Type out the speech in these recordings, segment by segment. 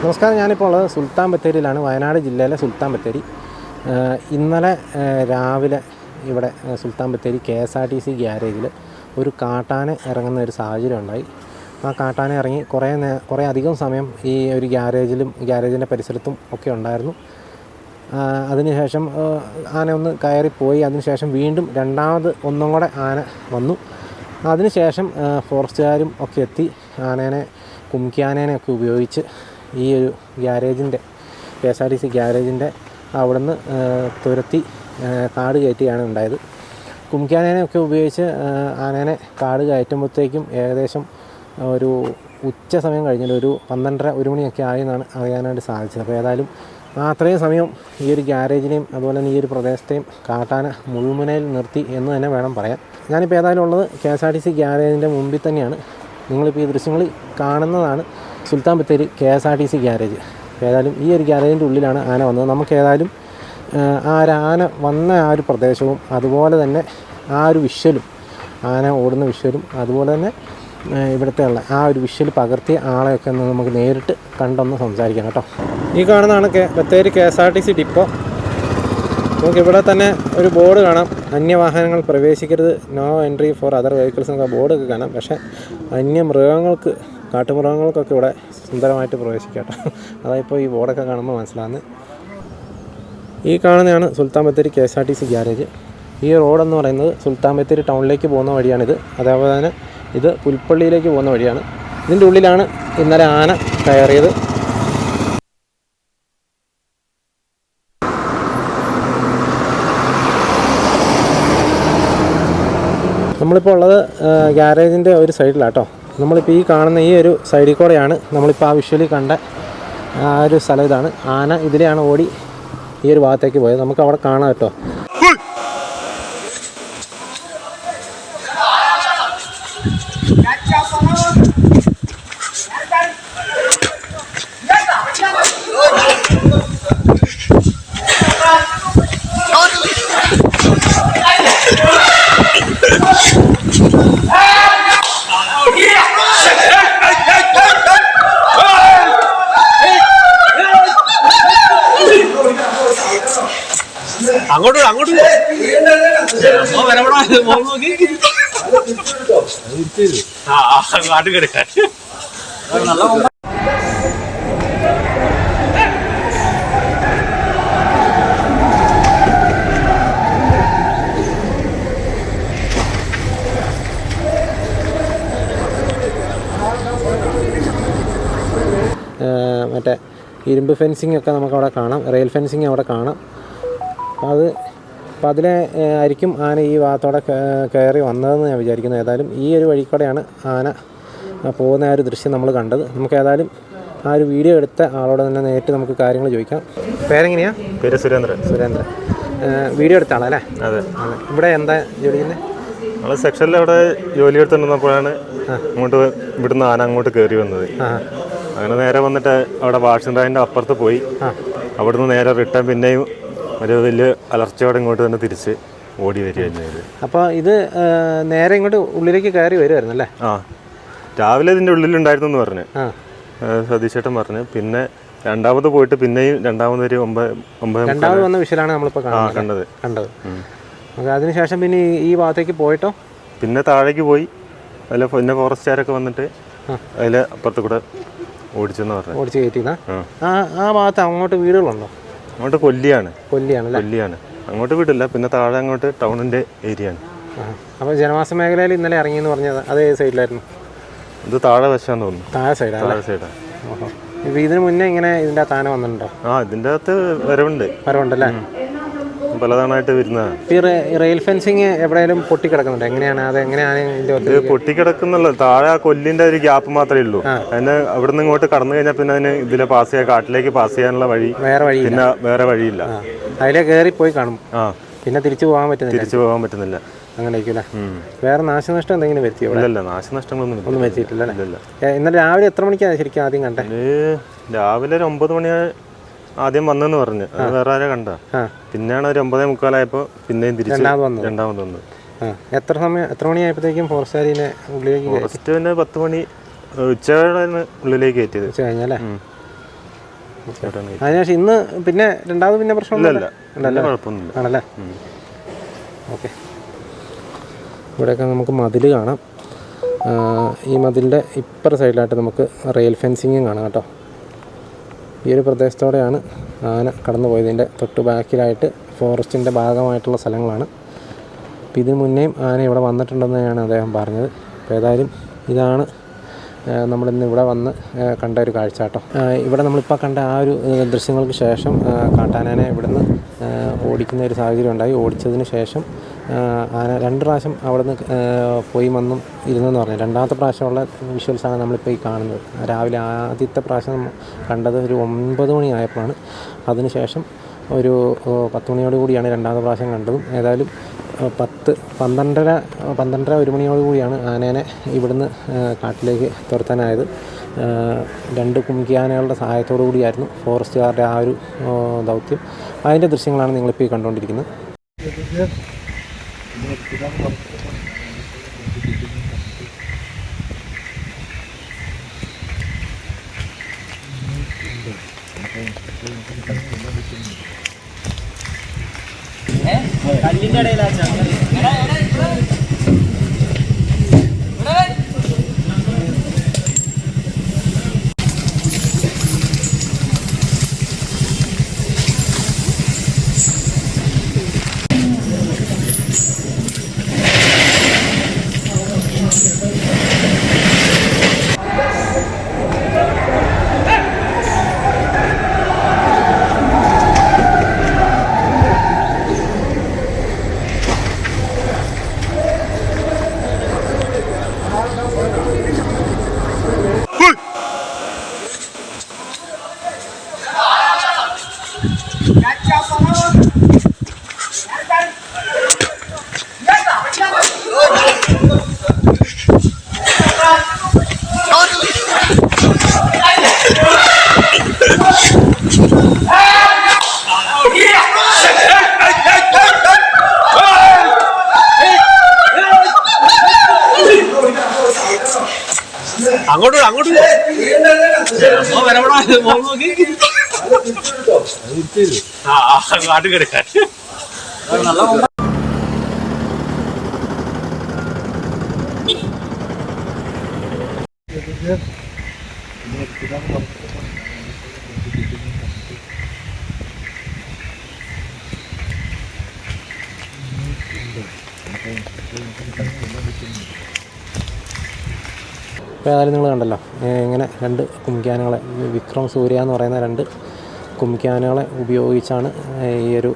നമസ്കാരം, ഞാനിപ്പോൾ ഉള്ളത് സുൽത്താൻ ബത്തേരിയിലാണ്, വയനാട് ജില്ലയിലെ സുൽത്താൻ ബത്തേരി. ഇന്നലെ രാവിലെ ഇവിടെ സുൽത്താൻ ബത്തേരി KSRTC ഗ്യാരേജിൽ ഒരു കാട്ടാന ഇറങ്ങുന്ന ഒരു സാഹചര്യം ഉണ്ടായി. ആ കാട്ടാന ഇറങ്ങി കുറേ അധികം സമയം ഈ ഒരു ഗ്യാരേജിൻ്റെ പരിസരത്തും ഒക്കെ ഉണ്ടായിരുന്നു. അതിനുശേഷം ആന ഒന്ന് കയറിപ്പോയി. അതിനുശേഷം വീണ്ടും ഒന്നും കൂടെ ആന വന്നു. അതിനുശേഷം ഫോറസ്റ്റുകാരും ഒക്കെ എത്തി ആനേനെ കുംക്കിയാനേനെയൊക്കെ ഉപയോഗിച്ച് ഈ ഒരു KSRTC ഗ്യാരേജിൻ്റെ അവിടുന്ന് തുരത്തി കാട് കയറ്റുകയാണ് ഉണ്ടായത്. കുംക്കിയാനേനെയൊക്കെ ഉപയോഗിച്ച് ആനേനെ കാട് കയറ്റുമ്പോഴത്തേക്കും ഏകദേശം ഒരു ഉച്ച സമയം കഴിഞ്ഞിട്ട് ഒരു 12:30-1 മണിയൊക്കെ ആയെന്നാണ് അറിയാനായിട്ട് സാധിച്ചത്. അപ്പോൾ ഏതായാലും അത്രയും സമയം ഈ ഒരു ഗ്യാരേജിനെയും അതുപോലെ തന്നെ ഈ ഒരു പ്രദേശത്തെയും കാട്ടാന മുൾമുനയിൽ നിർത്തി എന്ന് തന്നെ വേണം പറയാൻ. ഞാനിപ്പോൾ ഏതായാലും ഉള്ളത് KSRTC ഗ്യാരേജിൻ്റെ മുമ്പിൽ തന്നെയാണ്. നിങ്ങളിപ്പോൾ ഈ ദൃശ്യങ്ങളിൽ കാണുന്നതാണ് സുൽത്താൻ ബത്തേരി KSRTC ഗ്യാരേജ്. ഏതായാലും ഈ ഒരു ഗ്യാരേജിൻ്റെ ഉള്ളിലാണ് ആന വന്നത്. നമുക്ക് ഏതായാലും ആ ഒരു ആന വന്ന ആ ഒരു പ്രദേശവും അതുപോലെ തന്നെ ആ ഒരു വിഷ്വലും, ആന ഓടുന്ന വിഷ്വലും അതുപോലെ തന്നെ ഇവിടുത്തെ ഉള്ള ആ ഒരു വിഷ്വൽ പകർത്തിയ ആളെയൊക്കെ ഒന്ന് നമുക്ക് നേരിട്ട് കണ്ടൊന്ന് സംസാരിക്കാം കേട്ടോ. ഈ കാണുന്നതാണ് ബത്തേരി KSRTC ഡിപ്പോ. നമുക്കിവിടെ തന്നെ ഒരു ബോർഡ് കാണാം, അന്യവാഹനങ്ങൾ പ്രവേശിക്കരുത്, no entry for other vehicles എന്നൊക്കെ ബോർഡൊക്കെ കാണാം. പക്ഷേ കാട്ടുമൃഗങ്ങൾക്കൊക്കെ ഇവിടെ സുന്ദരമായിട്ട് പ്രവേശിക്കാം കേട്ടോ. അതായിപ്പോൾ ഈ ബോർഡൊക്കെ കാണുമ്പോൾ മനസ്സിലാകുന്നത്. ഈ കാണുന്നതാണ് സുൽത്താൻ ബത്തേരി KSRTC ഗ്യാരേജ്. ഈ റോഡെന്ന് പറയുന്നത് സുൽത്താൻ ബത്തേരി ടൗണിലേക്ക് പോകുന്ന വഴിയാണിത്. അതേപോലെ തന്നെ ഇത് പുൽപ്പള്ളിയിലേക്ക് പോകുന്ന വഴിയാണ്. ഇതിൻ്റെ ഉള്ളിലാണ് ഇന്നലെ ആന കയറിയത്. നമ്മളിപ്പോൾ ഉള്ളത് ഗ്യാരേജിൻ്റെ ഒരു സൈഡിലാട്ടോ. നമ്മളിപ്പോൾ ഈ കാണുന്ന ഈ ഒരു സൈഡിൽ കൂടെയാണ് നമ്മളിപ്പോൾ ആ വിഷ്വലി കണ്ട ആ ഒരു സ്ഥലം. ഇതാണ് ആന ഇതിലെയാണ് ഓടി ഈ ഒരു ഭാഗത്തേക്ക് പോയത്. നമുക്ക് അവിടെ കാണാം കേട്ടോ. അങ്ങോട്ട് കാട്ടുകെടുക്കാൻ മറ്റേ ഇരുമ്പ് ഫെൻസിങ് ഒക്കെ നമുക്കവിടെ കാണാം, റെയിൽ ഫെൻസിങ് അവിടെ കാണാം. അപ്പോൾ അതിലെ ആയിരിക്കും ആന ഈ ഭാഗത്തോടെ കയറി വന്നതെന്ന് ഞാൻ വിചാരിക്കുന്നു. ഏതായാലും ഈ ഒരു വഴി കൂടെയാണ് ആന പോകുന്ന ആ ഒരു ദൃശ്യം നമ്മൾ കണ്ടത്. നമുക്ക് ഏതായാലും ആ ഒരു വീഡിയോ എടുത്ത ആളോട് തന്നെ നേരിട്ട് നമുക്ക് കാര്യങ്ങൾ ചോദിക്കാം. പേരെങ്ങനെയാണ്? പേര് സുരേന്ദ്രൻ. വീഡിയോ എടുത്ത ആളല്ലേ? അതെ. ഇവിടെ എന്താ ജോലി ചെയ്യുന്നത്? നമ്മൾ സെക്ഷനിൽ അവിടെ ജോലി എടുത്തുകൊണ്ടിരുന്നപ്പോഴാണ് ഇവിടുന്ന് ആന അങ്ങോട്ട് കയറി വന്നത്. അങ്ങനെ നേരെ വന്നിട്ട് അവിടെ വാഷിംഗ് ഡ്രൈൻ്റെ അപ്പുറത്ത് പോയി അവിടുന്ന് നേരെ റിട്ടേൺ പിന്നെയും ഒരു വലിയ അലർച്ചയോടെ ഇങ്ങോട്ട് തന്നെ തിരിച്ച് ഓടി വരികയായിരുന്നു ചെയ്ത്. അപ്പോൾ ഇത് നേരെ ഇങ്ങോട്ട് ഉള്ളിലേക്ക് കയറി വരുമായിരുന്നു അല്ലേ? രാവിലെ ഇതിൻ്റെ ഉള്ളിലുണ്ടായിരുന്നു എന്ന് പറഞ്ഞു സതീശേട്ടൻ പറഞ്ഞു. പിന്നെ രണ്ടാമത് പോയിട്ട് പിന്നെയും രണ്ടാമത് വന്ന വിഷയമാണ് നമ്മളിപ്പോൾ കണ്ടത്. അതിനുശേഷം പിന്നെ ഈ ഭാഗത്തേക്ക് പോയിട്ടോ പിന്നെ താഴേക്ക് പോയി. അതിൽ പിന്നെ ഫോറസ്റ്റുകാരൊക്കെ വന്നിട്ട് അതിൽ അപ്പുറത്ത് കൂടെ ഓടിച്ചെന്ന് പറഞ്ഞു. ഓടിച്ച് കയറ്റിന്നാ? ആ ഭാഗത്ത് അങ്ങോട്ട് വീടുകളുണ്ടോ? അങ്ങോട്ട് കൊല്ലിയാണ്. അങ്ങോട്ട് വീടില്ല. പിന്നെ താഴെ അങ്ങോട്ട് ടൗണിൻ്റെ ഏരിയ ആണ്. അപ്പോൾ ജനവാസ മേഖലയിൽ ഇന്നലെ ഇറങ്ങിയെന്ന് പറഞ്ഞത് അത് ഏത് സൈഡിലായിരുന്നു? ഇത് താഴെ വശാന്ന് തോന്നുന്നു. താഴെ സൈഡാണ്. ഓഹോ. ഇതിന് മുന്നേ ഇങ്ങനെ ഇതിൻ്റെ താന വന്നിട്ടുണ്ടോ? ഇതിൻ്റെ അകത്ത് വരവുണ്ടല്ലേ? പലതവണയായിട്ട് വരുന്നതാണ്. ഈ റെയിൽ ഫെൻസിങ് എവിടെയെങ്കിലും പൊട്ടിക്കിടക്കുന്നുണ്ട്? എങ്ങനെയാണ് ഇത് പൊട്ടിക്കിടക്കുന്നുള്ള താഴെ ആ കൊല്ലിന്റെ ഒരു ഗ്യാപ്പ് മാത്രമേ ഉള്ളൂ. അതിന് അവിടുന്ന് ഇങ്ങോട്ട് കടന്നു കഴിഞ്ഞാൽ പിന്നെ അതിന് ഇതിലെ പാസ് ചെയ്യാൻ കാട്ടിലേക്ക് പാസ് ചെയ്യാനുള്ള വേറെ വഴിയില്ല. അതിലെ കയറി പോയി കാണും. പിന്നെ തിരിച്ചു പോകാൻ പറ്റുന്നില്ല. അങ്ങനെ ആയിരിക്കും. വേറെ നാശനഷ്ടം എന്തെങ്കിലും വരുത്തിയോ? ഇല്ല, നാശനഷ്ടങ്ങളൊന്നും വരുത്തിയിട്ടില്ല. ഇന്നലെ രാവിലെ എത്ര മണിക്കാണ് ശരിക്കും ആദ്യം കണ്ടത്? രാവിലെ ഒരു 9 മണി ആദ്യം വന്നെന്ന് പറഞ്ഞു. അത് വേറെ ആരെ കണ്ട. പിന്നെയാണ് ഒരു 9:45 പിന്നെയും രണ്ടാമത് വന്നത്. എത്ര മണിയായപ്പോഴത്തേക്കും ഫോറസ്റ്റ് 10 മണി ഉച്ചയോടെ ഉള്ളിലേക്ക് കയറ്റിയത്. ഉച്ച കഴിഞ്ഞല്ലേ? അതിനുശേഷം ഇന്ന് പിന്നെ രണ്ടാമത് പിന്നെ പ്രശ്നമൊന്നുമില്ല? കുഴപ്പമൊന്നുമില്ല ആണല്ലേ? ഓക്കെ. ഇവിടെയൊക്കെ നമുക്ക് മതിൽ കാണാം. ഈ മതിലിൻ്റെ ഇപ്പുറ സൈഡിലായിട്ട് നമുക്ക് റെയിൽ ഫെൻസിങ്ങും കാണാം കേട്ടോ. ഈ ഒരു പ്രദേശത്തോടെയാണ് ആന കടന്നു പോയത്. ഇതിൻ്റെ തൊട്ട് ബാക്കിലായിട്ട് ഫോറസ്റ്റിൻ്റെ ഭാഗമായിട്ടുള്ള സ്ഥലങ്ങളാണ്. അപ്പോൾ ഇതിന് മുന്നേയും ആന ഇവിടെ വന്നിട്ടുണ്ടെന്ന് തന്നെയാണ് അദ്ദേഹം പറഞ്ഞത്. അപ്പോൾ ഏതായാലും ഇതാണ് നമ്മളിന്ന് ഇവിടെ വന്ന് കണ്ട ഒരു കാഴ്ച കേട്ടോ. ഇവിടെ നമ്മളിപ്പോൾ കണ്ട ആ ഒരു ദൃശ്യങ്ങൾക്ക് ശേഷം കാട്ടാനേനെ ഇവിടുന്ന് ഓടിക്കുന്ന ഒരു സാഹചര്യം ഉണ്ടായി. ഓടിച്ചതിന് ശേഷം ആന 2 പ്രാവശ്യം അവിടെ നിന്ന് പോയി വന്നും ഇരുന്നെന്ന് പറഞ്ഞു. രണ്ടാമത്തെ പ്രാവശ്യമുള്ള വിഷ്വൽസാണ് നമ്മളിപ്പോൾ ഈ കാണുന്നത്. രാവിലെ ആദ്യത്തെ പ്രാവശ്യം കണ്ടത് ഒരു 9 മണി ആയപ്പോഴാണ്. അതിനുശേഷം ഒരു 10 മണിയോട് കൂടിയാണ് രണ്ടാമത്തെ പ്രാവശ്യം കണ്ടതും. ഏതായാലും 12:30 1 മണിയോടുകൂടിയാണ് ആനേനെ ഇവിടുന്ന് കാട്ടിലേക്ക് തുരത്താനായത്. 2 കുംകിയാനകളുടെ സഹായത്തോടു കൂടിയായിരുന്നു ഫോറസ്റ്റുകാരുടെ ആ ഒരു ദൗത്യം. അതിൻ്റെ ദൃശ്യങ്ങളാണ് നിങ്ങളിപ്പോൾ ഈ കണ്ടുകൊണ്ടിരിക്കുന്നത്. കല്ലിന്റെ ഇടയിലാച്ചാ അങ്ങോട്ട് കാട്ടുകടക്കാൻ ഇപ്പോൾ ഏതായാലും നിങ്ങൾ കണ്ടല്ലോ ഇങ്ങനെ 2 കുംകിയാനകളെ, വിക്രം സൂര്യ എന്ന് പറയുന്ന 2 കുംകിയാനകളെ ഉപയോഗിച്ചാണ് ഈ ഒരു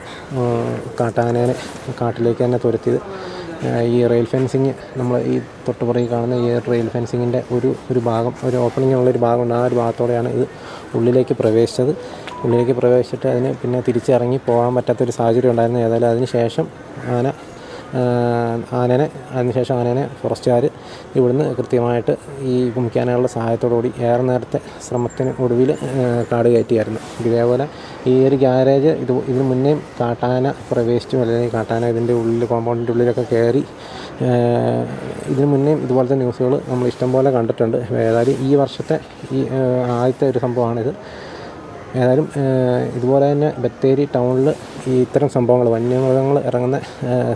കാട്ടാനേനെ കാട്ടിലേക്ക് തന്നെ തുരത്തിയത്. ഈ റെയിൽ ഫെൻസിങ് നമ്മൾ ഈ തൊട്ടുപുറകിൽ കാണുന്ന ഈ റെയിൽ ഫെൻസിങ്ങിൻ്റെ ഒരു ഭാഗം, ഒരു ഓപ്പണിംഗ് ഉള്ളൊരു ഭാഗമുണ്ട്. ആ ഒരു ഭാഗത്തോടെയാണ് ഇത് ഉള്ളിലേക്ക് പ്രവേശിച്ചത്. ഉള്ളിലേക്ക് പ്രവേശിച്ചിട്ട് അതിന് പിന്നെ തിരിച്ചിറങ്ങി പോകാൻ പറ്റാത്തൊരു സാഹചര്യം ഉണ്ടായിരുന്നു. ഏതായാലും അതിന് ശേഷം ആനേനെ ഫോറസ്റ്റുകാർ ഇവിടുന്ന് കൃത്യമായിട്ട് ഈ കുംകിയാനകളുടെ സഹായത്തോടുകൂടി ഏറെ നേരത്തെ ശ്രമത്തിന് ഒടുവിൽ കാട് കയറ്റിയായിരുന്നു. ഇതേപോലെ ഈ ഒരു ഗ്യാരേജ് ഇതിന് മുന്നേയും കാട്ടാന പ്രവേശിച്ചും, അല്ലെങ്കിൽ കാട്ടാന ഇതിൻ്റെ ഉള്ളിൽ, കോമ്പൗണ്ടിൻ്റെ ഉള്ളിലൊക്കെ കയറി ഇതിന് മുന്നേയും ഇതുപോലത്തെ ന്യൂസുകൾ നമ്മൾ ഇഷ്ടംപോലെ കണ്ടിട്ടുണ്ട്. ഏതായാലും ഈ വർഷത്തെ ഈ ആദ്യത്തെ ഒരു സംഭവമാണിത്. ഏതായാലും ഇതുപോലെ തന്നെ ബത്തേരി ടൗണിൽ ഈ ഇത്തരം സംഭവങ്ങൾ, വന്യമൃഗങ്ങൾ ഇറങ്ങുന്ന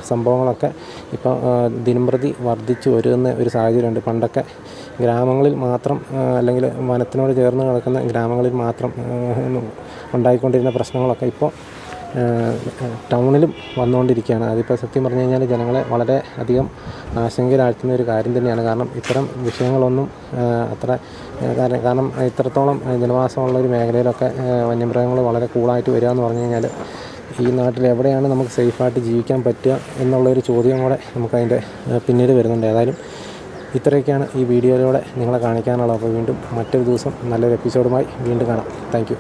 സംഭവങ്ങളൊക്കെ ഇപ്പോൾ ദിനംപ്രതി വർദ്ധിച്ചു വരുന്ന ഒരു സാഹചര്യമുണ്ട്. പണ്ടൊക്കെ ഗ്രാമങ്ങളിൽ മാത്രം, അല്ലെങ്കിൽ വനത്തിനോട് ചേർന്ന് കിടക്കുന്ന ഗ്രാമങ്ങളിൽ മാത്രം ഉണ്ടായിക്കൊണ്ടിരുന്ന പ്രശ്നങ്ങളൊക്കെ ഇപ്പോൾ ടൗണിലും വന്നുകൊണ്ടിരിക്കുകയാണ്. അതിപ്പോൾ സത്യം പറഞ്ഞു കഴിഞ്ഞാൽ ജനങ്ങളെ വളരെ അധികം ആശങ്കയിലാഴ്ത്തുന്ന ഒരു കാര്യം തന്നെയാണ്. കാരണം ഇത്തരം വിഷയങ്ങളൊന്നും കാരണം ഇത്രത്തോളം ജനവാസമുള്ളൊരു മേഖലയിലൊക്കെ വന്യമൃഗങ്ങൾ വളരെ കൂളായിട്ട് വരിക എന്ന് പറഞ്ഞു കഴിഞ്ഞാൽ ഈ നാട്ടിൽ എവിടെയാണ് നമുക്ക് സേഫായിട്ട് ജീവിക്കാൻ പറ്റുക എന്നുള്ളൊരു ചോദ്യം കൂടെ നമുക്കതിൻ്റെ പിന്നീട് വരുന്നുണ്ട്. ഏതായാലും ഇത്രയൊക്കെയാണ് ഈ വീഡിയോയിലൂടെ നിങ്ങളെ കാണിക്കാനുള്ളത്. അപ്പോൾ വീണ്ടും മറ്റൊരു ദിവസം നല്ലൊരു എപ്പിസോഡുമായി വീണ്ടും കാണാം. Thank you.